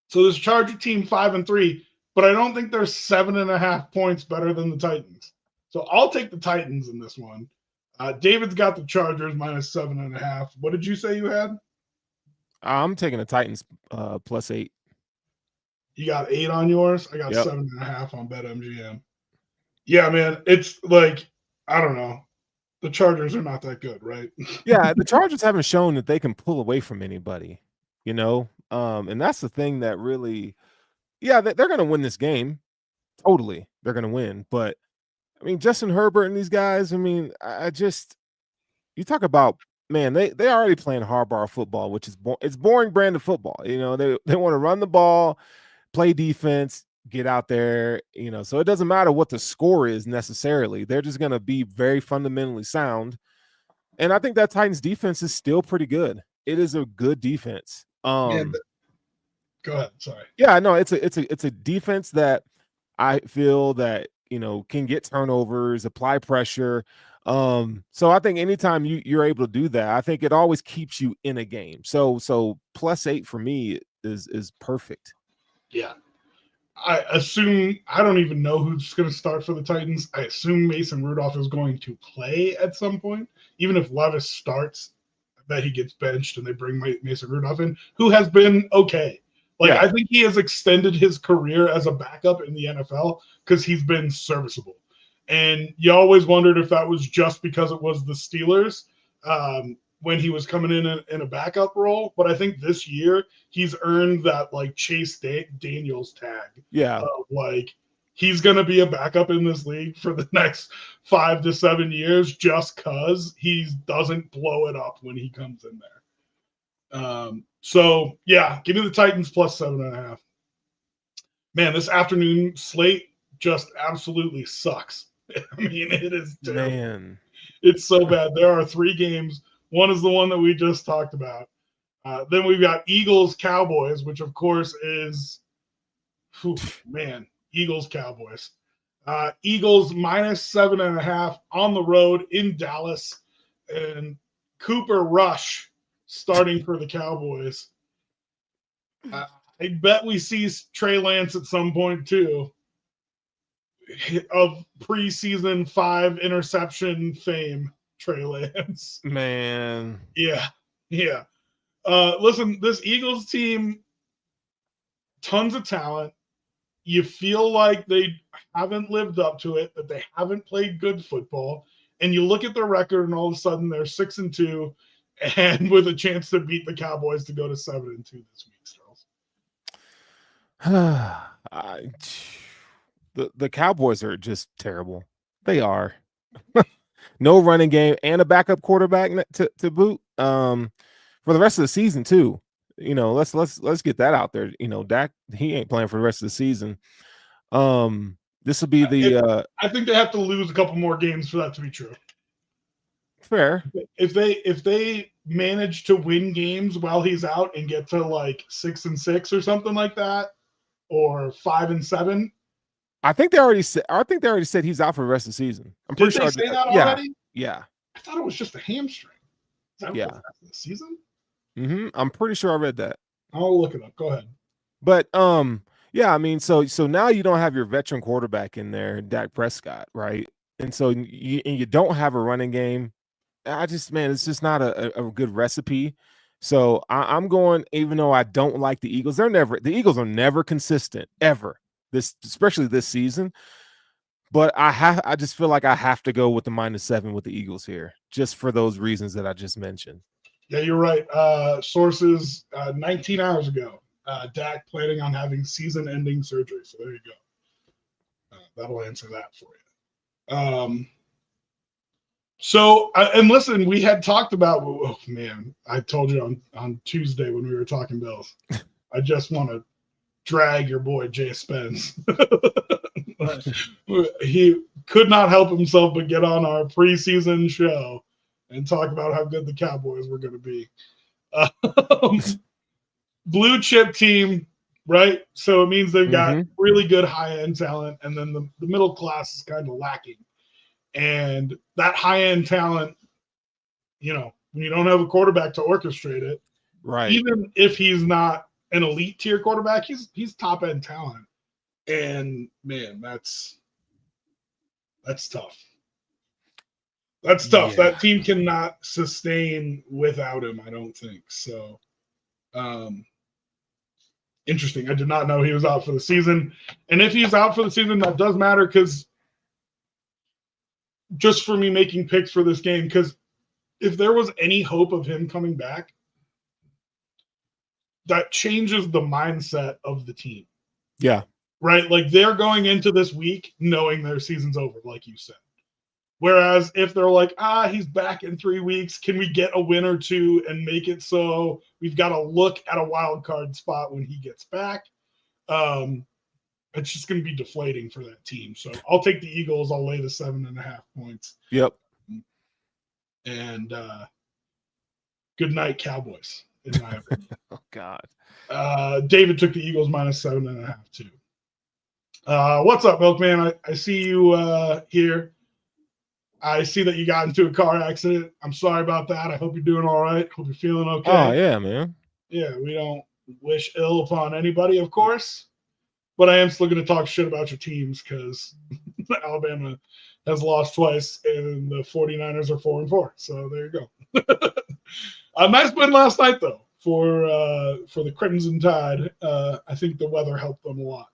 So this Charger team 5-3, but I don't think they're 7.5 points better than the Titans. So I'll take the Titans in this one. David's got the Chargers -7.5. What did you say you had? I'm taking the Titans +8. You got 8 on yours? I got 7.5 on BetMGM. Yeah, man. It's like, I don't know. The Chargers are not that good, right? Yeah, the Chargers haven't shown that they can pull away from anybody, and that's the thing that really, they're going to win this game. Totally, they're going to win. But, I mean, Justin Herbert and these guys, I mean, you talk about, man, they already playing hardball football, which is it's boring brand of football. They want to run the ball, play defense, get out there, so it doesn't matter what the score is necessarily. They're just going to be very fundamentally sound. And I think that Titans defense is still pretty good. It is a good defense. Go ahead. Sorry. Yeah, no, it's a defense that I feel that, can get turnovers, apply pressure. So I think anytime you're able to do that, I think it always keeps you in a game. So +8 for me is perfect. Yeah. I assume, I don't even know who's going to start for the Titans. I assume Mason Rudolph is going to play at some point. Even if Levis starts, I bet he gets benched and they bring Mason Rudolph in, who has been okay. I think he has extended his career as a backup in the NFL because he's been serviceable. And you always wondered if that was just because it was the Steelers when he was coming in a backup role. But I think this year he's earned that Chase Daniels tag. Yeah. Of he's going to be a backup in this league for the next 5 to 7 years just because he doesn't blow it up when he comes in there. So, yeah, give me the Titans plus 7.5. Man, this afternoon slate just absolutely sucks. I mean, it is terrible. Man. It's so bad. There are 3 games. One is the one that we just talked about. Then we've got Eagles Cowboys, which of course is, man, Eagles Cowboys. Eagles minus 7.5 on the road in Dallas, and Cooper Rush starting for the Cowboys. I bet we see Trey Lance at some point too, of preseason 5 interception fame. Trey Lance, man, yeah. Listen, this Eagles team, tons of talent. You feel like they haven't lived up to it, that they haven't played good football, and you look at their record, and all of a sudden they're 6-2, and with a chance to beat the Cowboys to go to 7-2 this week, Charles. The Cowboys are just terrible. They are. No running game and a backup quarterback to boot. For the rest of the season too. You know, let's get that out there. You know, Dak, he ain't playing for the rest of the season. This will be the. I think they have to lose a couple more games for that to be true. Fair. If they manage to win games while he's out and get to like 6-6 or something like that, or 5-7. I think they already said he's out for the rest of the season. I'm pretty sure. Did they say that already? Yeah. I thought it was just a hamstring. Is that yeah. For the rest of the season? Mm-hmm. I'm pretty sure I read that. I'll look it up. Go ahead. But yeah, I mean, so now you don't have your veteran quarterback in there, Dak Prescott, right? And so you don't have a running game. It's just not a good recipe. So I'm going, even though I don't like the Eagles, the Eagles are never consistent ever. Especially this season. But I just feel like I have to go with the -7 with the Eagles here, just for those reasons that I just mentioned. Yeah, you're right. Sources 19 hours ago, Dak planning on having season-ending surgery. So there you go. That'll answer that for you. And listen, we had talked about. Oh man, I told you on Tuesday when we were talking Bills. I just want to drag your boy Jay Spence. He could not help himself but get on our preseason show and talk about how good the Cowboys were going to be. Blue chip team, right? So it means they've got really good high-end talent, and then the middle class is kind of lacking. And that high-end talent, you know, when you don't have a quarterback to orchestrate it, right? Even if he's not an elite tier quarterback, he's top end talent, and man, that's tough. That's tough. Yeah. That team cannot sustain without him, I don't think. So, interesting. I did not know he was out for the season, and if he's out for the season, that does matter because just for me making picks for this game, because if there was any hope of him coming back, that changes the mindset of the team. Yeah. Right? Like they're going into this week knowing their season's over, like you said. Whereas if they're like, he's back in 3 weeks, can we get a win or two and make it so we've got to look at a wild card spot when he gets back? It's just going to be deflating for that team. So I'll take the Eagles. I'll lay the 7.5 points. Yep. And good night, Cowboys. In my opinion. Oh God. David took the Eagles -7.5 too. What's up, Milkman? I see you here. I see that you got into a car accident. I'm sorry about that. I hope you're doing all right. Hope you're feeling okay. Oh yeah, man. Yeah, we don't wish ill upon anybody, of course. But I am still going to talk shit about your teams because Alabama has lost twice and the 49ers are 4-4. So there you go. Nice win last night, though, for the Crimson Tide. I think the weather helped them a lot.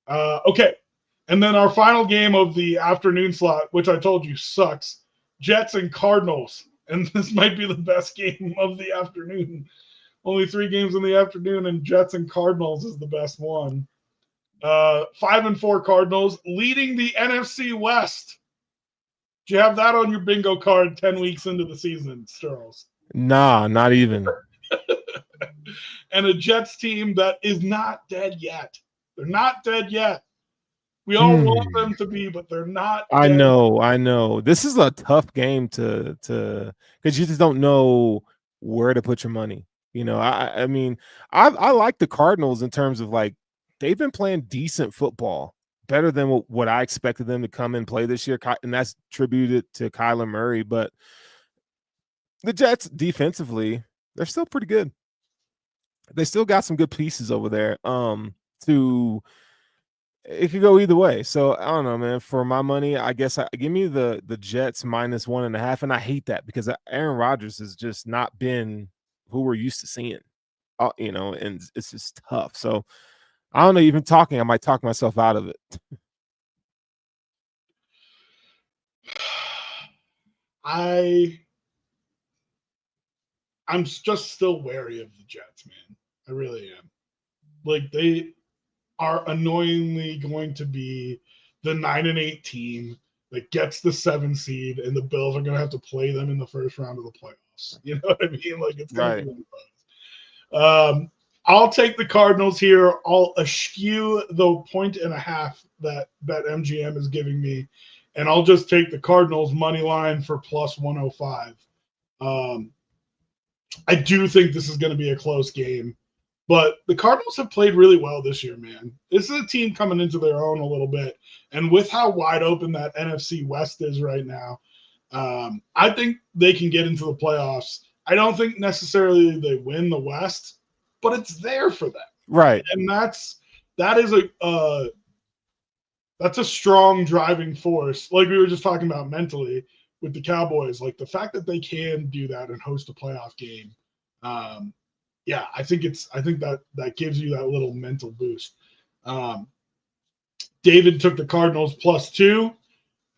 But, okay. And then our final game of the afternoon slot, which I told you sucks, Jets and Cardinals. And this might be the best game of the afternoon. Only 3 games in the afternoon, and Jets and Cardinals is the best one. 5-4 Cardinals leading the NFC West. Do you have that on your bingo card 10 weeks into the season, Sterls? Nah, not even. And a Jets team that is not dead yet. They're not dead yet. We all want them to be, but they're not. I know. This is a tough game to because you just don't know where to put your money. You know, I mean, I like the Cardinals in terms of like they've been playing decent football, better than what I expected them to come and play this year, and that's attributed to Kyler Murray. But the Jets defensively, they're still pretty good. They still got some good pieces over there. It could go either way. So I don't know, man. For my money, I guess give me the Jets -1.5, and I hate that because Aaron Rodgers has just not been who we're used to seeing. You know, and it's just tough. So I don't know. Even talking, I might talk myself out of it. I'm just still wary of the Jets, man. I really am. Like they are annoyingly going to be the 9-8 team that gets the 7 seed, and the Bills are going to have to play them in the first round of the playoffs. You know what I mean? Like it's going to be one of those. I'll take the Cardinals here. I'll eschew the 1.5 that MGM is giving me, and I'll just take the Cardinals money line for +105. I do think this is going to be a close game. But the Cardinals have played really well this year, man. This is a team coming into their own a little bit. And with how wide open that NFC West is right now, I think they can get into the playoffs. I don't think necessarily they win the West, but it's there for them. Right. And that is that's a strong driving force. Like we were just talking about mentally with the Cowboys, like the fact that they can do that and host a playoff game. Yeah, I think that gives you that little mental boost. David took the Cardinals +2.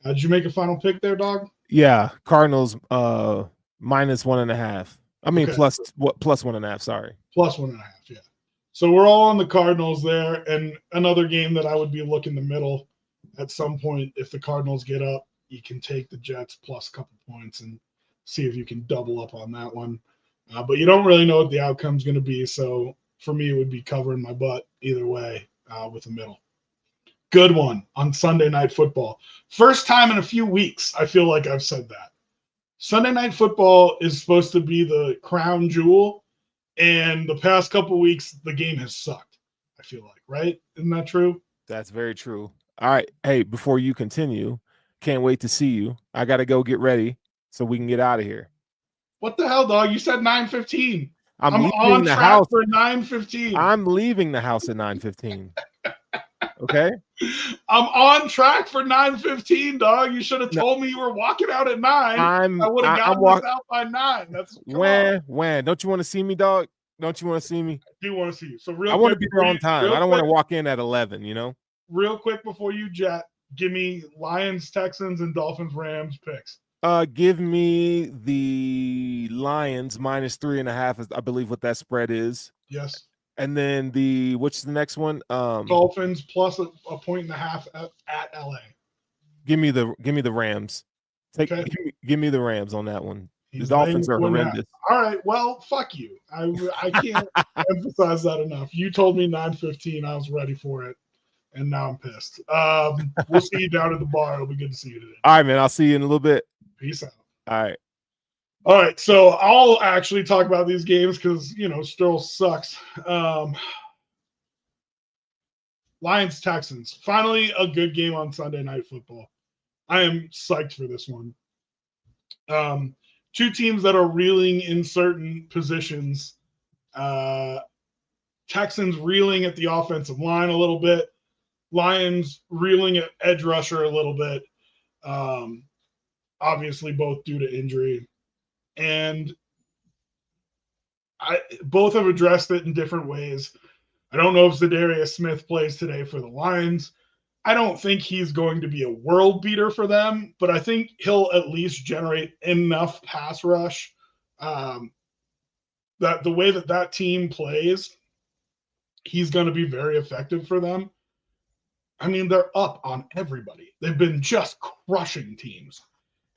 Did you make a final pick there, dog? Yeah, Cardinals -1.5. I mean, okay. +1.5. Sorry, +1.5. Yeah. So we're all on the Cardinals there, and another game that I would be looking the middle at some point. If the Cardinals get up, you can take the Jets plus a couple points and see if you can double up on that one. But you don't really know what the outcome's going to be. So for me, it would be covering my butt either way with the middle. Good one on Sunday Night Football. First time in a few weeks, I feel like I've said that. Sunday Night Football is supposed to be the crown jewel. And the past couple weeks, the game has sucked, I feel like, right? Isn't that true? That's very true. All right. Hey, before you continue, can't wait to see you. I got to go get ready so we can get out of here. What the hell, dog? You said 9:15. I'm on track house for 9:15. I'm leaving the house at 9:15. Okay. I'm on track for 9:15, dog. You should have told me you were walking out at 9. I would have gotten this out by 9. That's when. Don't you want to see me, dog? Don't you want to see me? I do want to see you. So I want to be there on time. I don't want to walk in at 11, you know? Real quick before you jet, give me Lions, Texans, and Dolphins, Rams picks. Give me the Lions -3.5 is I believe what that spread is. Yes. And then what's the next one? Dolphins plus a 1.5 at LA. Give me the Rams. Give me the Rams on that one. The Dolphins are horrendous. All right, well, fuck you. I can't emphasize that enough. You told me 9:15. I was ready for it, and now I'm pissed. We'll see you down at the bar. It'll be good to see you today. All right, man. I'll see you in a little bit. Peace out. All right. So I'll actually talk about these games because Sterl sucks. Lions Texans. Finally, a good game on Sunday Night Football. I am psyched for this one. Two teams that are reeling in certain positions. Texans reeling at the offensive line a little bit. Lions reeling at edge rusher a little bit. Obviously, both due to injury. And both have addressed it in different ways. I don't know if Zadarius Smith plays today for the Lions. I don't think he's going to be a world beater for them, but I think he'll at least generate enough pass rush that the way that team plays, he's going to be very effective for them. I mean, they're up on everybody. They've been just crushing teams.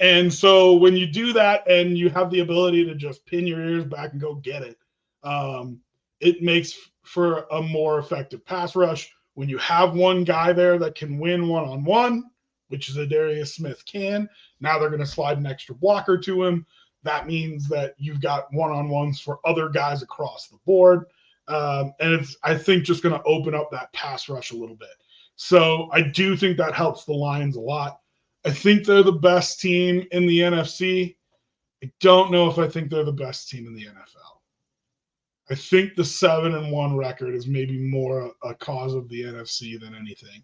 And so when you do that and you have the ability to just pin your ears back and go get it, it makes for a more effective pass rush. When you have one guy there that can win one-on-one, which is Adarius Smith can, now they're going to slide an extra blocker to him. That means that you've got one-on-ones for other guys across the board. And it's, I think, just going to open up that pass rush a little bit. So I do think that helps the Lions a lot. I think they're the best team in the NFC. I don't know if I think they're the best team in the NFL. I think the 7-1 record is maybe more a cause of the NFC than anything.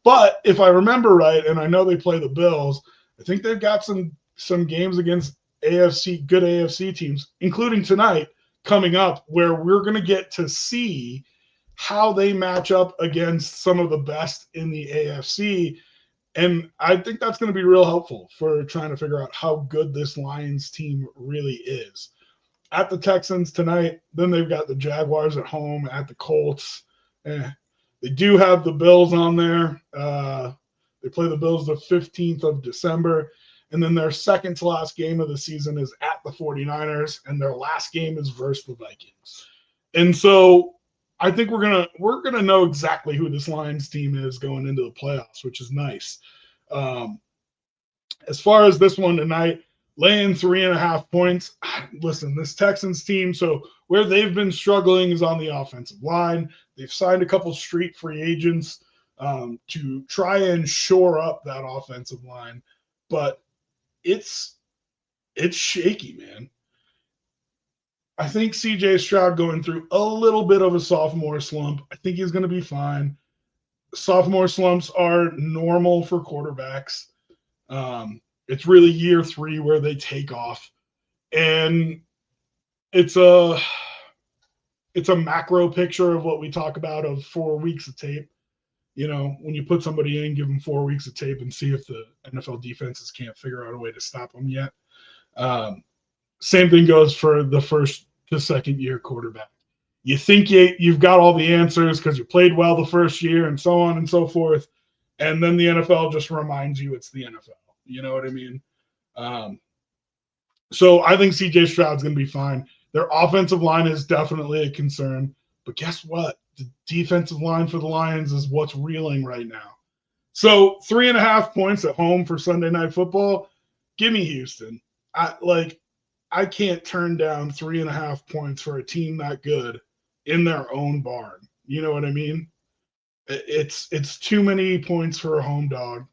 But if I remember right, and I know they play the Bills, I think they've got some games against good AFC teams, including tonight coming up, where we're going to get to see how they match up against some of the best in the AFC. And I think that's going to be real helpful for trying to figure out how good this Lions team really is. At the Texans tonight, then they've got the Jaguars at home, at the Colts. They do have the Bills on there. They play the Bills the 15th of December. And then their second to last game of the season is at the 49ers, and their last game is versus the Vikings. And so I think we're gonna know exactly who this Lions team is going into the playoffs, which is nice. As far as this one tonight, laying 3.5 points. Listen, this Texans team, so where they've been struggling is on the offensive line. They've signed a couple street free agents to try and shore up that offensive line, but it's shaky, man. I think CJ Stroud going through a little bit of a sophomore slump. I think he's going to be fine. Sophomore slumps are normal for quarterbacks. It's really year 3 where they take off. And it's a macro picture of what we talk about of 4 weeks of tape. You know, when you put somebody in, give them 4 weeks of tape and see if the NFL defenses can't figure out a way to stop them yet. Same thing goes for the first to second year quarterback. You think you've got all the answers because you played well the first year and so on and so forth. And then the NFL just reminds you it's the NFL. You know what I mean? So I think CJ Stroud's going to be fine. Their offensive line is definitely a concern. But guess what? The defensive line for the Lions is what's reeling right now. So 3.5 points at home for Sunday Night Football. Give me Houston. I can't turn down 3.5 points for a team that good in their own barn. You know what I mean? It's too many points for a home dog,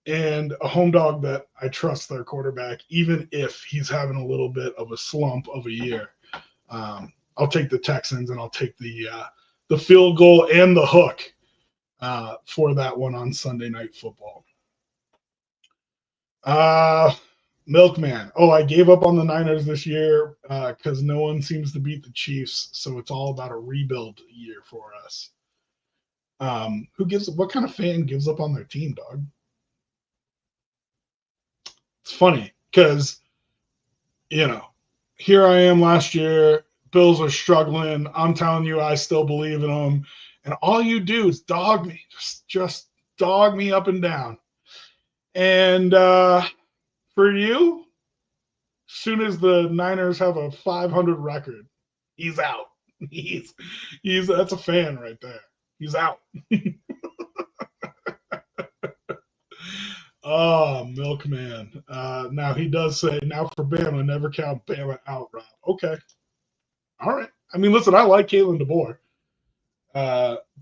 and a home dog that I trust their quarterback, even if he's having a little bit of a slump of a year. I'll take the Texans, and I'll take the field goal and the hook for that one on Sunday Night Football. Milkman. Oh, I gave up on the Niners this year because no one seems to beat the Chiefs, so it's all about a rebuild year for us. What kind of fan gives up on their team, dog? It's funny because, here I am last year. Bills are struggling. I'm telling you, I still believe in them. And all you do is dog me. Just dog me up and down. And for you, as soon as the Niners have a 500 record, he's out. He's that's a fan right there. He's out. Oh, Milkman. Now he does say, now for Bama, never count Bama out, Rob. Okay. All right. I mean, listen, I like Kalen DeBoer.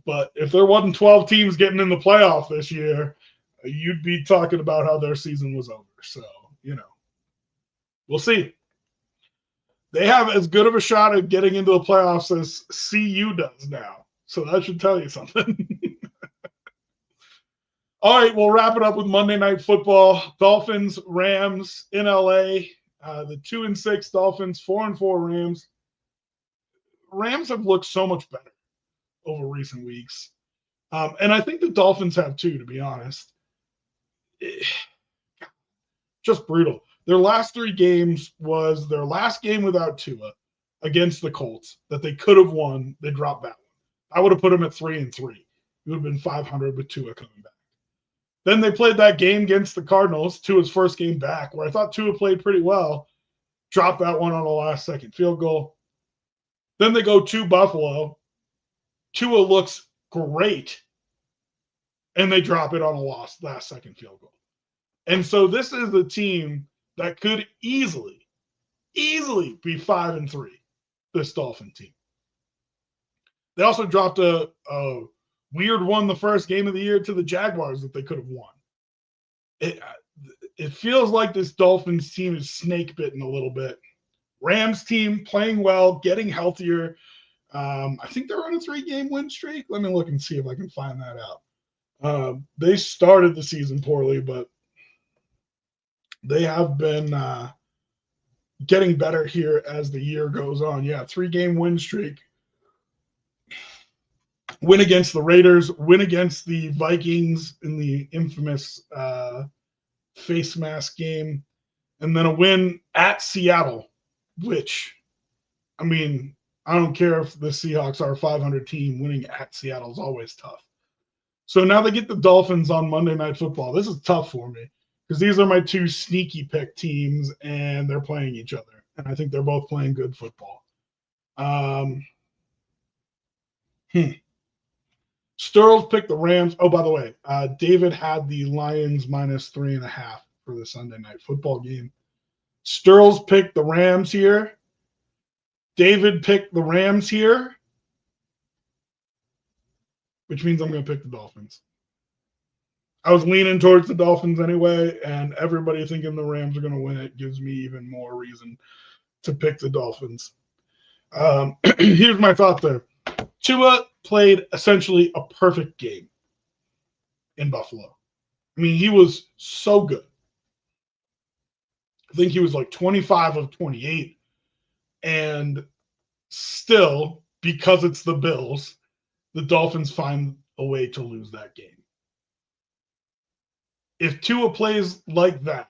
But if there wasn't 12 teams getting in the playoff this year, you'd be talking about how their season was over. So, we'll see. They have as good of a shot at getting into the playoffs as CU does now. So that should tell you something. All right, we'll wrap it up with Monday Night Football. Dolphins, Rams in LA. The 2-6 Dolphins, 4-4 Rams. Rams have looked so much better over recent weeks. And I think the Dolphins have too, to be honest. Just brutal. Their last 3 games was their last game without Tua against the Colts that they could have won. They dropped that one. I would have put them at 3-3. It would have been 500 with Tua coming back. Then they played that game against the Cardinals, Tua's first game back, where I thought Tua played pretty well. Dropped that one on the last-second field goal. Then they go to Buffalo. Tua looks great, and they drop it on a last-second field goal. And so this is a team that could easily be 5-3, this Dolphin team. They also dropped a weird one the first game of the year to the Jaguars that they could have won. It feels like this Dolphins team is snake bitten a little bit. Rams team playing well, getting healthier. I think they're on a 3-game win streak. Let me look and see if I can find that out. They started the season poorly, but they have been getting better here as the year goes on. Yeah, 3-game win streak. Win against the Raiders, win against the Vikings in the infamous face mask game, and then a win at Seattle, which, I mean, I don't care if the Seahawks are a 500 team, winning at Seattle is always tough. So now they get the Dolphins on Monday Night Football. This is tough for me because these are my two sneaky pick teams, and they're playing each other. And I think they're both playing good football. Sterles picked the Rams. Oh, by the way, David had the Lions -3.5 for the Sunday Night Football game. Sterles picked the Rams here. David picked the Rams here, which means I'm going to pick the Dolphins. I was leaning towards the Dolphins anyway, and everybody thinking the Rams are going to win it gives me even more reason to pick the Dolphins. Here's my thought there. Tua played essentially a perfect game in Buffalo. I mean, he was so good. I think he was like 25 of 28. And still, because it's the Bills, the Dolphins find a way to lose that game. If Tua plays like that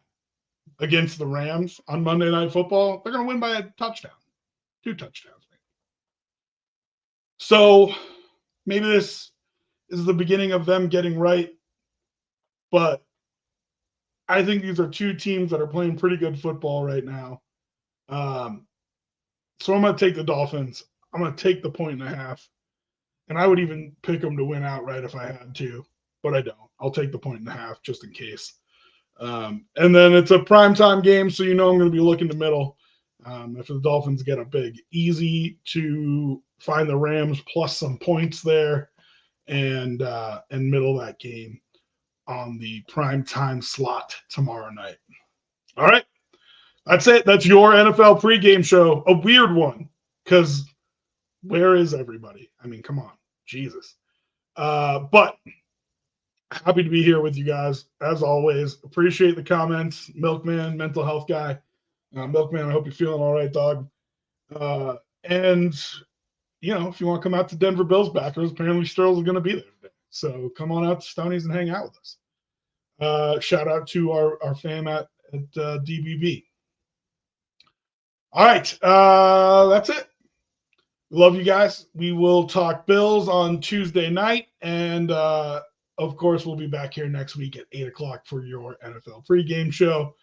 against the Rams on Monday Night Football, they're going to win by a touchdown. 2 touchdowns. So maybe this is the beginning of them getting right. But I think these are two teams that are playing pretty good football right now. So I'm going to take the Dolphins. I'm going to take the 1.5. And I would even pick them to win outright if I had to. But I don't. I'll take the 1.5 just in case. And then it's a primetime game, so you know I'm going to be looking the middle. If the Dolphins get a big, easy to find the Rams plus some points there and middle that game on the primetime slot tomorrow night. All right. That's it. That's your NFL pregame show. A weird one because where is everybody? I mean, come on. Jesus. But happy to be here with you guys. As always, appreciate the comments. Milkman, mental health guy. Milkman, I hope you're feeling all right, dog. And, you know, if you want to come out to Denver Bills backers, apparently Sterles is going to be there today. So come on out to Stonies and hang out with us. Shout out to our fam at DBB. All right. That's it. Love you guys. We will talk Bills on Tuesday night. And, of course, we'll be back here next week at 8 o'clock for your NFL pregame show.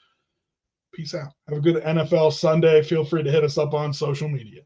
Peace out. Have a good NFL Sunday. Feel free to hit us up on social media.